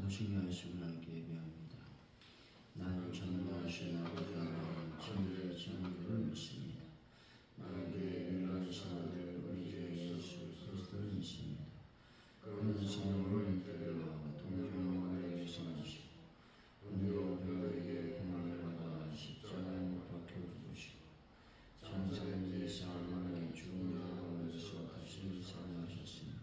보시게 하시고 알게 예배합니다. 나는 전능하신 아버지 하나님 천지의 창조를 믿습니다. 나에게 유일하신 아들 우리 주 예수 그리스도를 믿습니다. 그는 성령을 들여 동정녀에게서 나시고 본디오 빌라에게 고난을 받아 십자가에 못 박혀 죽으시고 장사된 지 사흘 만에 죽은 자 가운데서 다시 살아나셨으니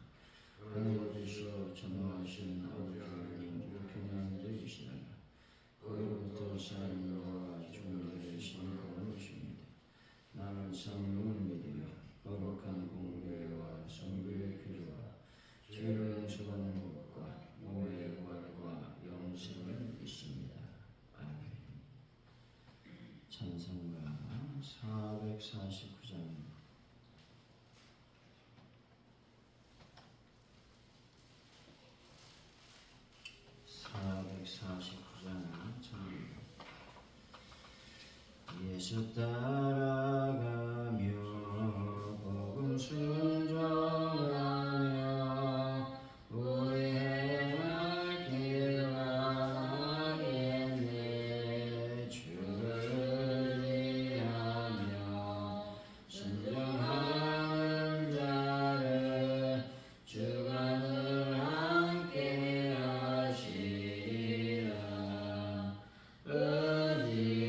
하늘에 계시어 전능하신 아버지 하나님 우편에 앉아 계시다가 거기로부터 사람과 죽은 자를 심판하러 오십니다. 나는 성령을 믿으며 거룩한 공교회와 성도의 교제와 죄를 용서받는 것과 몸의 부활과 영생을 믿습니다. 아멘. 찬송가 449장 찬송가 예수 따라가며 복음 순종하며 우리 행할 길 가겠네. 주를 의지하며 순종하는 자를 주가 늘 함께 하시리라. 의지하고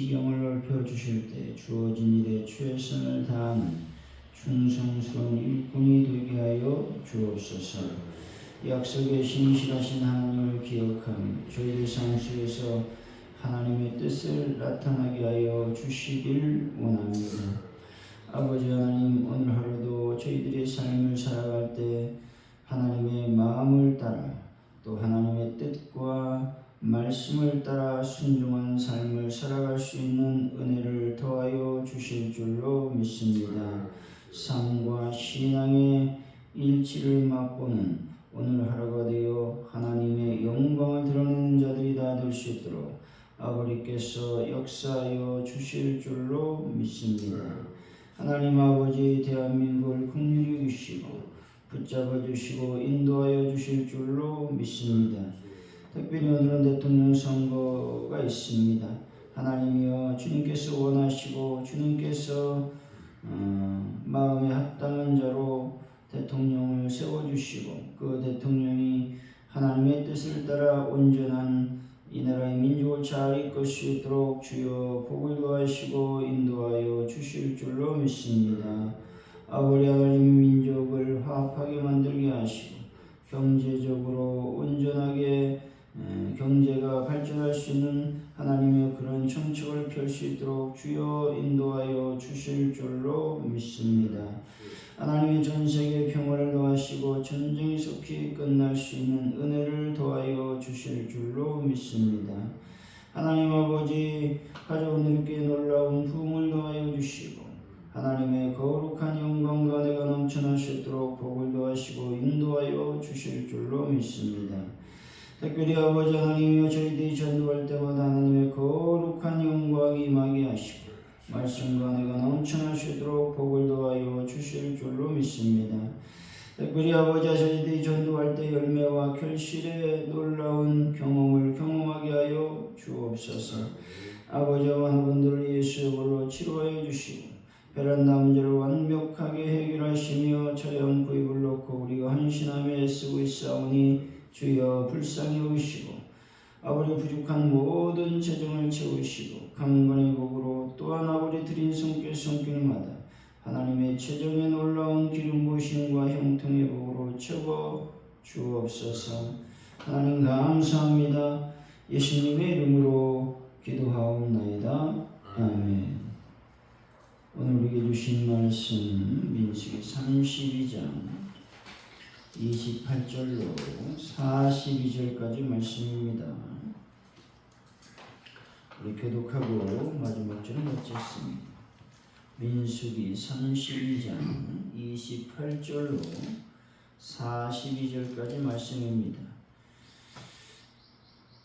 지경을 넓혀 주실 때 주어진 일에 최선을 다하는 충성스러운 일꾼이 되게 하여 주옵소서. 약속에 신실하신 하나님을 기억하며 저희들 삶 속에서 하나님의 뜻을 나타나게 하여 주시길 원합니다. 아버지 하나님, 오늘 하루도 저희들의 삶을 살아갈 때 하나님의 마음을 따라 또 하나님의 뜻과 말씀을 따라 순종한 삶을 살아갈 수 있는 은혜를 더하여 주실 줄로 믿습니다. 삶과 신앙의 일치를 맛보는 오늘 하루가 되어 하나님의 영광을 드러내는 자들이 다 될 수 있도록 아버지께서 역사하여 주실 줄로 믿습니다. 하나님 아버지, 대한민국을 긍휼히 여기시고 붙잡아 주시고 인도하여 주실 줄로 믿습니다. 특별히 오늘은 대통령 선거가 있습니다. 하나님이여, 주님께서 원하시고 주님께서 마음에 합당한 자로 대통령을 세워주시고 그 대통령이 하나님의 뜻을 따라 온전한 이 나라의 민족을 잘 이끌 수 있도록 주여 복을 더하시고 인도하여 주실 줄로 믿습니다. 아버지 하나님, 민족을 화합하게 만들게 하시고 경제적으로 온전하게 경제가 발전할 수 있는 하나님의 그런 정책을 펼 수 있도록 주여 인도하여 주실 줄로 믿습니다. 하나님의 전세계 평화를 더하시고 전쟁이 속히 끝날 수 있는 은혜를 더하여 주실 줄로 믿습니다. 하나님 아버지, 가족들께 놀라운 부흥을 더하여 주시고 하나님의 거룩한 영광과 은혜가 넘쳐날 수 있도록 복을 더하시고 인도하여 주실 줄로 믿습니다. 특별히 아버지 하나님이여, 저희들이 전도할 때마다 하나님의 거룩한 영광이 임하게 하시고 말씀과 은혜가 넘쳐날 수 있도록 복을 더하여 주실 줄로 믿습니다. 특별히 아버지, 저희들이 전도할 때 열매와 결실의 놀라운 경험을 경험하게 하여 주옵소서. 아버지와 하나분들을 예수의 이름으로 치료하여 주시고 베란다 문제를 완벽하게 해결하시며 차량 구입을 놓고 우리가 헌신하며 애쓰고 있사오니 주여 불쌍히 여기시고 아버지 부족한 모든 재정을 채우시고 강건의 복으로 또한 아버지 드린 손길마다 하나님의 재정에 놀라운 기름 부으심과 형통의 복으로 채워 주옵소서. 하나님 감사합니다. 예수님의 이름으로 기도하옵나이다. 아멘. 오늘 우리에게 주신 말씀 민수기 32장 28절로 42절까지 말씀입니다. 우리 교독하고 마지막 줄은 마쳤습니다. 민수기 32장 28절로 42절까지 말씀입니다.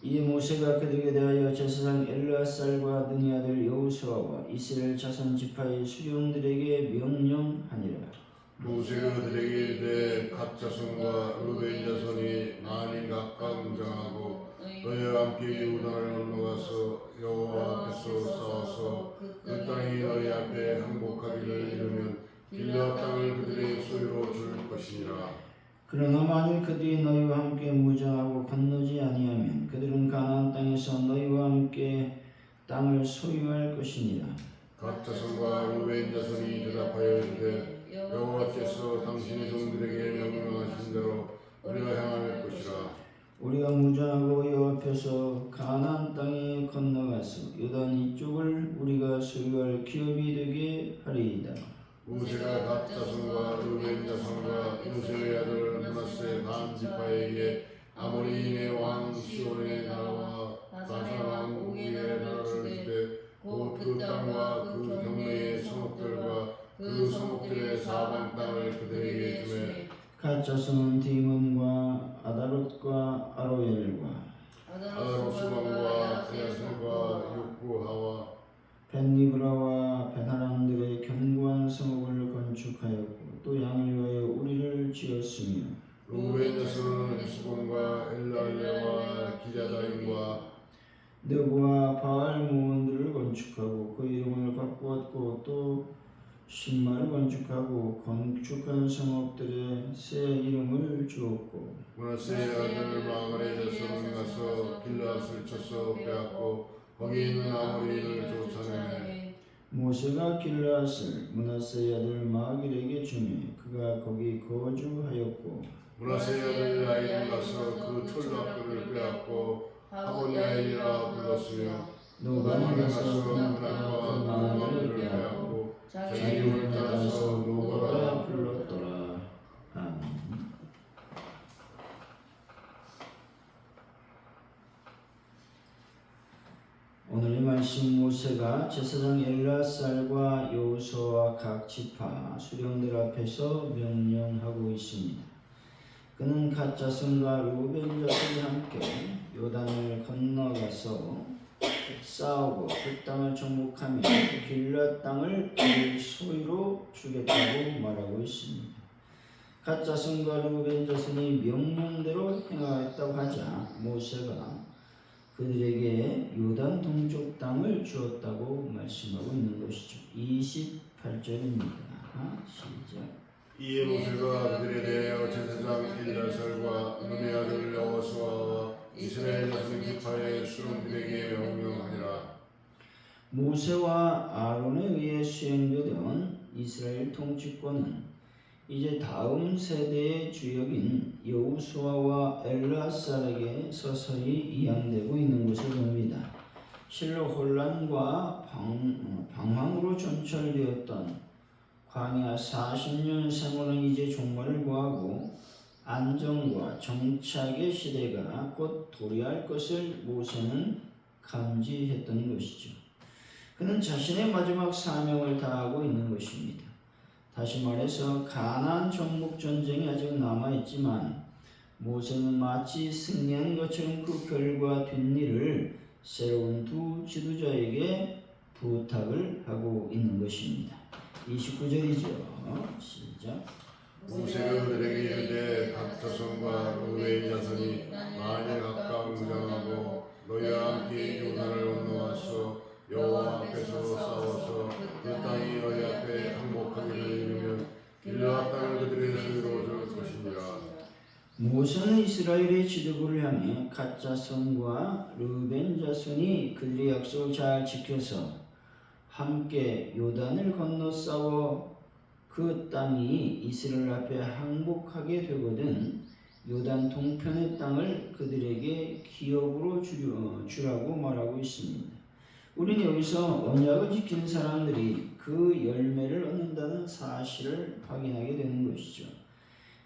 이에 모세가 그들에게 대하여 제사장 엘르아살과 눈의 아들 여호수아와 이스라엘 자손 지파의 수령들에게 명령하니라. 모세가 그들에게 이르되 갓 자손과 루벤 자손이 만일 각각 무장하고 너희와 함께 요단을 건너가서 여호와 앞에서 싸워서 그 땅이 너희 앞에 항복하기를 이루면 길르앗 땅을 그들의 소유로 줄 것이니라. 그러나 만일 그들이 너희와 함께 무장하고 건너지 아니하면 그들은 가나안 땅에서 너희와 함께 땅을 소유할 것이니라. 갓 자손과 루벤 자손이 대답하여 이르되 여호와께서 당신의 종들에게 명령하신 대로 우리가 행할 것이라. 우리가 무장하고 여호와 앞에서 가나안 땅에 건너가서 요단 이쪽을 우리가 소유할 기업이 되게 하리이다. 모세가 갓 자손과 루벤 자손과 요셉의 아들 므낫세 반 지파에게 아모리인의 왕 시온의 나라와 바산 왕 오기의 나라를 주되 곧 그 땅과 그 경내의 성읍들과 그 성읍들의 사방 땅을 그들에게 주매 갓 자손은 디몬과 아다롯과 아로엘과 아다롯수방과 야셀과 육구하와 벤니브라와 베나람들의 견고한 성읍을 건축하였고 또 양을 위하여 우리를 지었으며 루벤 자손은 헤스본과 엘랄레와 기랴다임과 느부와 바알모온들을 건축하고 그 이름을 바꾸었고 또 신마를 건축하고 건축한 성읍들의 새 이름을 주었고 므낫세의 아들 마가의 자손은 가서 길르앗을 쳐서 빼앗고 거기 있는 아모리인을 쫓아내매 모세가 길앗을 므낫세 아들 마길에게 주매 그가 거기 거주하였고 므낫세 아들 야일은 가서 그 촌락들을 빼앗고 하본 야일이라 불렀으며 노바는 가서 그날과 그 마을을 빼앗고 자기 이름을 따라서 노바라 불렀더라. 아멘. 오늘의 말씀 모세가 제사장 엘라살과 여호수아와 각 지파 수령들 앞에서 명령하고 있습니다. 그는 갓 자손과 루벤 자손이 함께 요단을 건너가서 싸우고 그 땅을 정복하며 길앗 땅을 그들 소유로 주겠다고 말하고 있습니다. 갓 자손과 루벤 자손이 명령대로 행하겠다고 하자 모세가 그들에게 요단 동쪽 땅을 주었다고 말씀하고 있는 것이죠. 28절입니다. 시작. 이에 모세가 그들에 대하여 제사장 엘야살과 눈의 아들 여호수아와 이스라엘 자손 지파의 수령들에게 명령하니라. 모세와 아론에 의해 수행되던 이스라엘 통치권은 이제 다음 세대의 주역인 여호수아와 엘라살에게 서서히 이양되고 있는 것을 봅니다. 실로 혼란과 방황으로 점철되었던 광야 40년 생활은 이제 종말을 구하고 안정과 정착의 시대가 곧 도래할 것을 모세는 감지했던 것이죠. 그는 자신의 마지막 사명을 다하고 있는 것입니다. 다시 말해서 가나안 정복 전쟁이 아직 남아있지만 모세는 마치 승리한 것처럼 그 결과 뒷일을 새로운 두 지도자에게 부탁을 하고 있는 것입니다. 29절이죠. 시작. 모세가 그들에게 이르되 각 자손과 루벤 자손이 만일 각각 무장하고 너희와 함께 요단을 건너와서 여호와 앞에서 싸워서 그 땅이 너희 앞에 항복하기를 이루면 길앗 땅을 그들의 소유로 줄 것이니라. 모세는 이스라엘의 지도부를 향해 갓 자손과 르벤 자손이 그들의 약속을 잘 지켜서 함께 요단을 건너 싸워 그 땅이 이스라엘 앞에 항복하게 되거든 요단 동편의 땅을 그들에게 기업으로 주라고 말하고 있습니다. 우리는 여기서 언약을 지키는 사람들이 그 열매를 얻는다는 사실을 확인하게 되는 것이죠.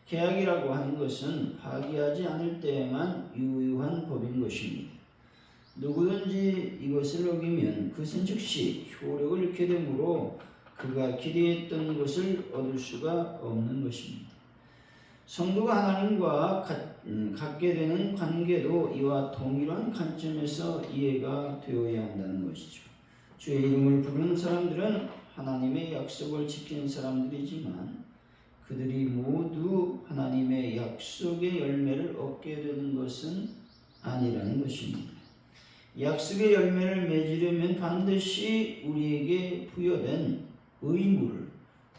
계약이라고 하는 것은 파기하지 않을 때에만 유효한 법인 것입니다. 누구든지 이것을 어기면 그것은 즉시 효력을 잃게 되므로 그가 기대했던 것을 얻을 수가 없는 것입니다. 성도가 하나님과 갖게 되는 관계도 이와 동일한 관점에서 이해가 되어야 한다는 것이죠. 주의 이름을 부르는 사람들은 하나님의 약속을 지키는 사람들이지만 그들이 모두 하나님의 약속의 열매를 얻게 되는 것은 아니라는 것입니다. 약속의 열매를 맺으려면 반드시 우리에게 부여된 의무를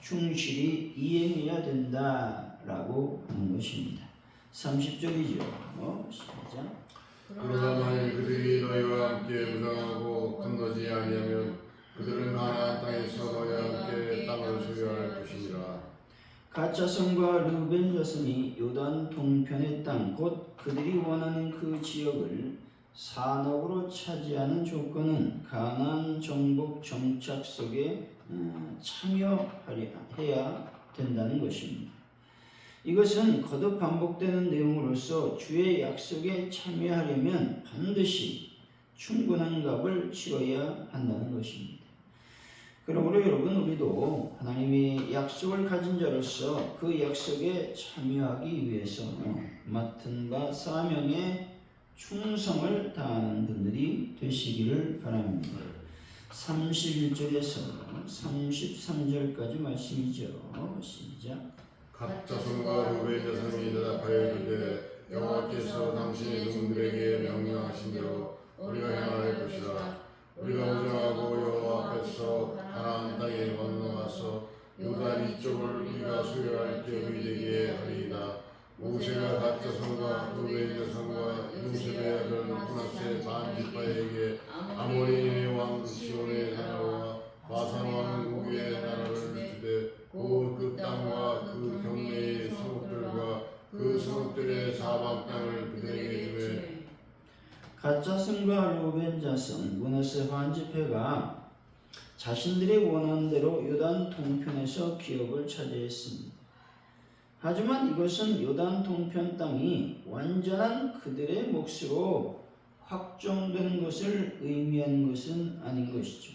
충실히 이행해야 된다라고 하는 것입니다. 30절이죠. 시작. 그러나 만일 그들이 너희와 함께 무장하고 건너지 아니하면 그들은 가나안 땅에서 너희와 함께 땅을 소유할 것이니라. 갓 자손과 르벤 자손이 요단 동편의 땅 곧 그들이 원하는 그 지역을 산업으로 차지하는 조건은 가나안 정복 정착 속에 참여해야 된다는 것입니다. 이것은 거듭 반복되는 내용으로서 주의 약속에 참여하려면 반드시 충분한 값을 치러야 한다는 것입니다. 그러므로 여러분 우리도 하나님의 약속을 가진 자로서 그 약속에 참여하기 위해서 맡은 바 사명에 충성을 다하는 분들이 되시기를 바랍니다. 31절에서 33절까지 말씀이죠. 시작. 각 자손과 루벤 자손이 대답하여 이르되 여호와께서 당신의 종들에게 명령하신 대로 우리가 행할 것이라. 우리가 무장하고 여호와 앞에서 가나안 땅에 건너가서 요단 이쪽을 우리가 소유할 기업이 되게 하리이다. 모세가 갓 자손과 루벤 자손과 요셉의 아들 므낫세 반지파에게 아모리인의 왕 시온의 나라와 바산 왕 오기의 나라를 주되 곧 그 땅과 그 경내의 성읍들과 그 성읍들의 사방 땅을 그들에게 주매 갓자손과 르우벤 자손 므낫세 반지파가 자신들의 원하는대로 요단 동편에서 기업을 차지했습니다. 하지만 이것은 요단 동편 땅이 완전한 그들의 몫으로 확정되는 것을 의미하는 것은 아닌 것이죠.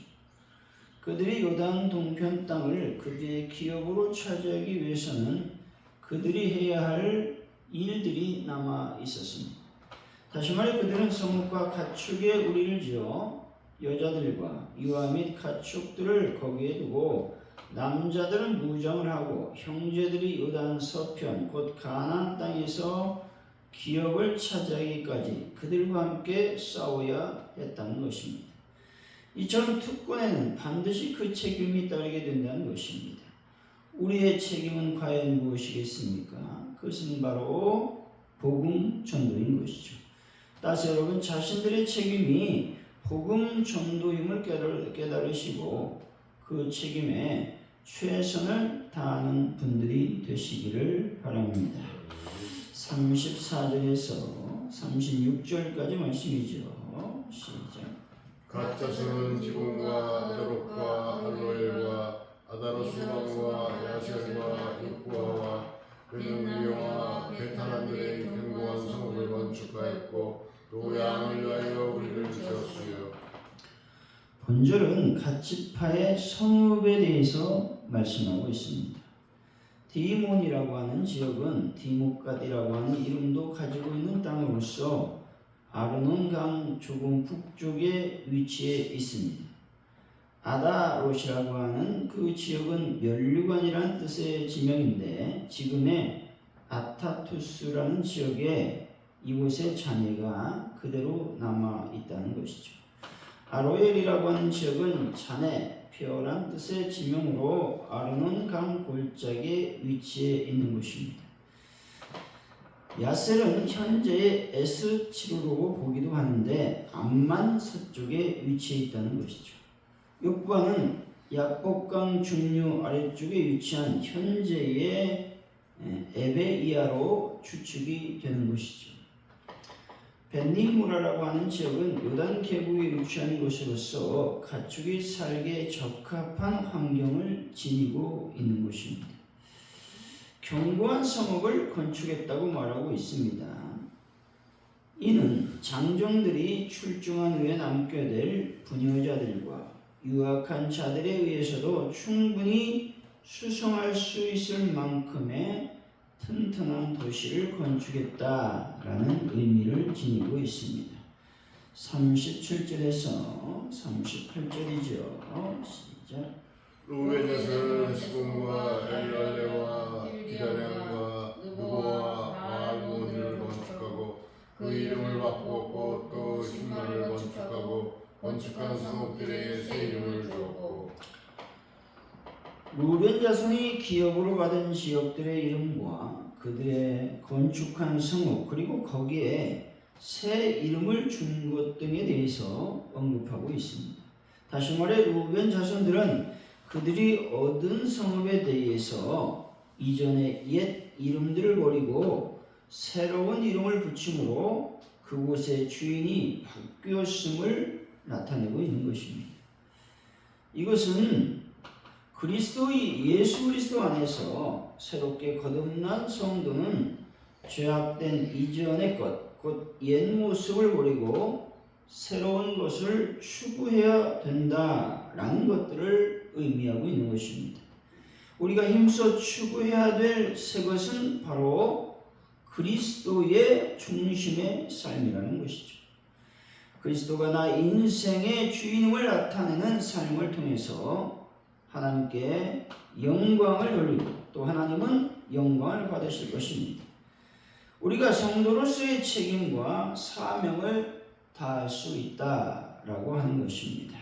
그들이 요단 동편 땅을 그들의 기업으로 차지하기 위해서는 그들이 해야 할 일들이 남아 있었습니다. 다시 말해 그들은 성읍과 가축의 우리를 지어 여자들과 유아 및 가축들을 거기에 두고 남자들은 무장을 하고 형제들이 요단 서편 곧 가나안 땅에서 기업을 차지하기까지 그들과 함께 싸워야 했다는 것입니다. 이처럼 특권에는 반드시 그 책임이 따르게 된다는 것입니다. 우리의 책임은 과연 무엇이겠습니까? 그것은 바로 복음 전도인 것이죠. 따라서 여러분 자신들의 책임이 복음 전도임을 깨달으시고 그 책임에 최선을 다하는 분들이 되시기를 바랍니다. 34절에서 36절까지 말씀이죠. 시작. 갓자손은 지본과 아다롯과 알로엘과 아다롯수방과 야셀과 육부아와 그는 위와 베타란들의 견고한 성읍을 건축하였고 또 양을 위하여 우리를 지었으며 본절은 갓지파의 성읍에 대해서 말씀하고 있습니다. 디몬이라고 하는 지역은 디모갓이라고 하는 이름도 가지고 있는 땅으로서 아르논강 조금 북쪽에 위치해 있습니다. 아다롯이라고 하는 그 지역은 면류관이라는 뜻의 지명인데 지금의 아타투스라는 지역에 이곳의 잔해가 그대로 남아 있다는 것이죠. 아로엘이라고 하는 지역은 잔해, 표란 뜻의 지명으로 아르논강 골짜기에 위치해 있는 곳입니다. 야셀은 현재의 에스치루로 보기도 하는데 암만 서쪽에 위치해 있다는 것이죠. 육부아는 야복강 중류 아래쪽에 위치한 현재의 에베이아로 추측이 되는 것이죠. 벤니무라라고 하는 지역은 요단 계곡에 위치한 곳으로서 가축이 살기에 적합한 환경을 지니고 있는 곳입니다. 견고한 성읍을 건축했다고 말하고 있습니다. 이는 장정들이 출중한 후에 남게 될 부녀자들과 유학한 자들에 의해서도 충분히 수성할 수 있을 만큼의 튼튼한 도시를 건축했다라는 의미를 지니고 있습니다. 37절에서 38절이죠. 시작. 루벤 자손은 헤스본과 엘랄레와 기다량과 느보와 바알몬을 건축하고 그 이름을 바꾸었고 또 신문을 건축하고 건축한 성읍들에게 새 이름을 주었고 루벤 자손이 기업으로 받은 지역들의 이름과 그들의 건축한 성읍 그리고 거기에 새 이름을 준 것 등에 대해서 언급하고 있습니다. 다시 말해 루벤 자손들은 그들이 얻은 성읍에 대해서 이전의 옛 이름들을 버리고 새로운 이름을 붙임으로 그곳의 주인이 바뀌었음을 나타내고 있는 것입니다. 이것은 예수 그리스도 안에서 새롭게 거듭난 성도는 죄악된 이전의 것, 곧 옛 모습을 버리고 새로운 것을 추구해야 된다라는 것들을 의미하고 있는 것입니다. 우리가 힘써 추구해야 될 새 것은 바로 그리스도의 중심의 삶이라는 것이죠. 그리스도가 나 인생의 주인임을 나타내는 삶을 통해서 하나님께 영광을 돌리고 또 하나님은 영광을 받으실 것입니다. 우리가 성도로서의 책임과 사명을 다할 수 있다라고 하는 것입니다.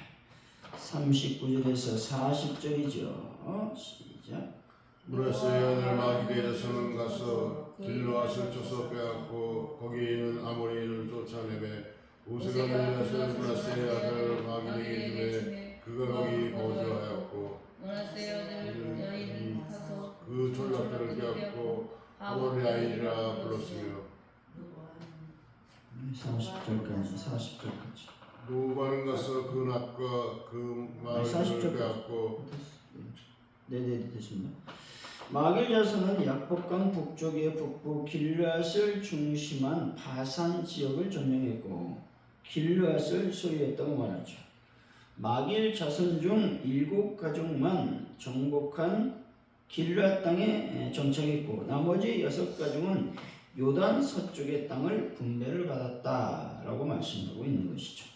39절에서 40절이죠. 시작. 므낫세의 아들 마기의 자손은 가서 길르앗을 쳐서 빼앗고 거기 있는 아모리인을 쫓아내매 우세가 밀려서 므낫세의 아들 마길에게 주매 그가 거기 거주하였고 므낫세의 아들 야일은 가서 그 졸라들을 빼앗고 아모리아인이라 불렀으며 40절까지 누바는 가서 그 낫과 그 마을을 40절 빼앗고 네네 됐습니다. 마길 자손은 약복강 북쪽의 북부 길르앗을 중심한 바산 지역을 점령했고 길르앗을 소유했다고 말하죠. 마길 자손 중 7가족만 정복한 길르앗 땅에 정착했고 나머지 6가족은 요단 서쪽의 땅을 분배를 받았다라고 말씀하고 있는 것이죠.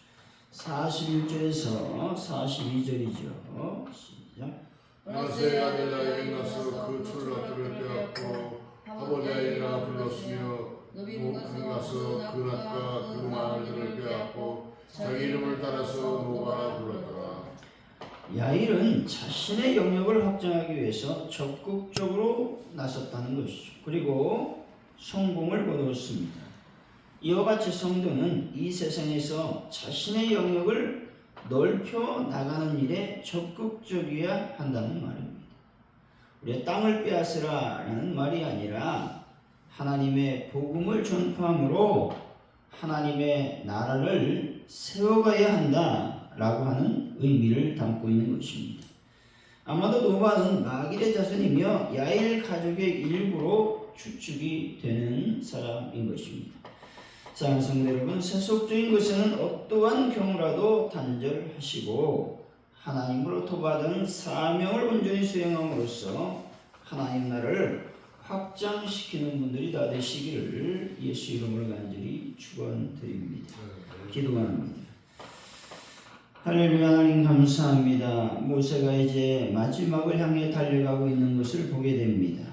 41절에서 42절이죠. 시작. 므낫세의 아들 야일은 가서 그 졸라들을 빼앗고 아모리아인이라 불렀으며 누바는 가서 그 낫과 그 마을들을 빼앗고 자기 이름을 따라서 노바라 불렀더라. 야일은 자신의 영역을 확장하기 위해서 적극적으로 나섰다는 것이죠. 그리고 성공을 거두었습니다. 이와 같이 성도는 이 세상에서 자신의 영역을 넓혀 나가는 일에 적극적이어야 한다는 말입니다. 우리의 땅을 빼앗으라라는 말이 아니라 하나님의 복음을 전파함으로 하나님의 나라를 세워가야 한다라고 하는 의미를 담고 있는 것입니다. 아마도 노바는 마길의 자손이며 야일 가족의 일부로 추측이 되는 사람인 것입니다. 사랑하는 성도 여러분, 세속적인 것에는 어떠한 경우라도 단절하시고 하나님으로부터 받은 사명을 온전히 수행함으로써 하나님 나라를 확장시키는 분들이 다 되시기를 예수 이름으로 간절히 축원드립니다. 기도합니다. 할렐루야. 하나님 감사합니다. 모세가 이제 마지막을 향해 달려가고 있는 것을 보게 됩니다.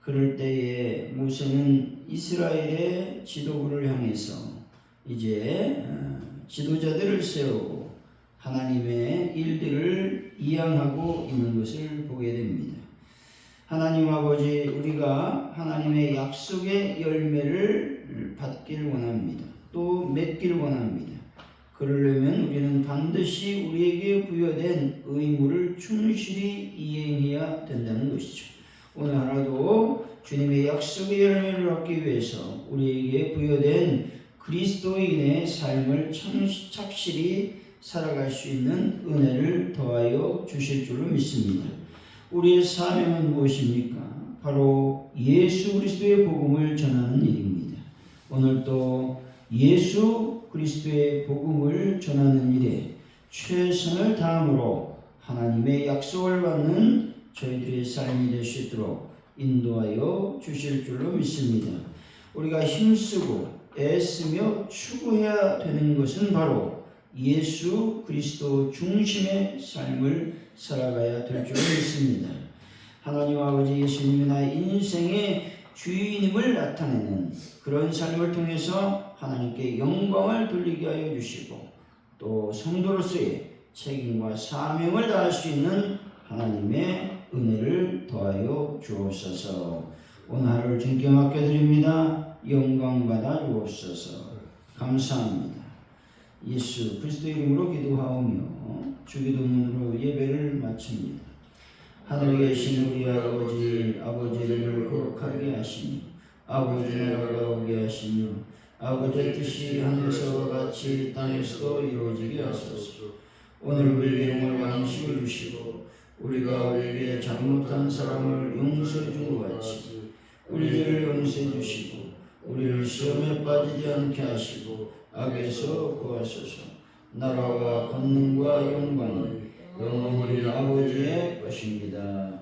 그럴 때에 모세는 이스라엘의 지도부를 향해서 이제 지도자들을 세우고 하나님의 일들을 이양하고 있는 것을 보게 됩니다. 하나님 아버지, 우리가 하나님의 약속의 열매를 받기를 원합니다. 또 맺기를 원합니다. 그러려면 우리는 반드시 우리에게 부여된 의무를 충실히 이행해야 된다는 것이죠. 오늘 하루도 주님의 약속의 열매를 얻기 위해서 우리에게 부여된 그리스도인의 삶을 착실히 살아갈 수 있는 은혜를 더하여 주실 줄로 믿습니다. 우리의 사명은 무엇입니까? 바로 예수 그리스도의 복음을 전하는 일입니다. 오늘도 예수 그리스도의 복음을 전하는 일에 최선을 다함으로 하나님의 약속을 받는 저희들의 삶이 될 수 있도록 인도하여 주실 줄로 믿습니다. 우리가 힘쓰고 애쓰며 추구해야 되는 것은 바로 예수 그리스도 중심의 삶을 살아가야 될 줄로 믿습니다. 하나님 아버지, 예수님이 나의 인생의 주인임을 나타내는 그런 삶을 통해서 하나님께 영광을 돌리게 하여 주시고 또 성도로서의 책임과 사명을 다할 수 있는 하나님의 은혜를 더하여 주옵소서. 오늘 하루를 주님께 맡겨드립니다. 영광 받아 주옵소서. 감사합니다. 예수 그리스도 이름으로 기도하오며 주기도문으로 예배를 마칩니다. 하늘에 계신 우리 아버지, 아버지 이름을 거룩하게 하시며 아버지 나라가 오게 하시며 아버지의 뜻이 하늘에서와 같이 땅에서도 이루어지게 하소서. 오늘 우리에게 양식을 주시고 우리가 우리에게 잘못한 사람을 용서해 준 것 같이 우리를 용서해 주시고 우리를 시험에 빠지지 않게 하시고 악에서 구하소서. 나라와 권능과 영광은 영원히 아버지의 것입니다.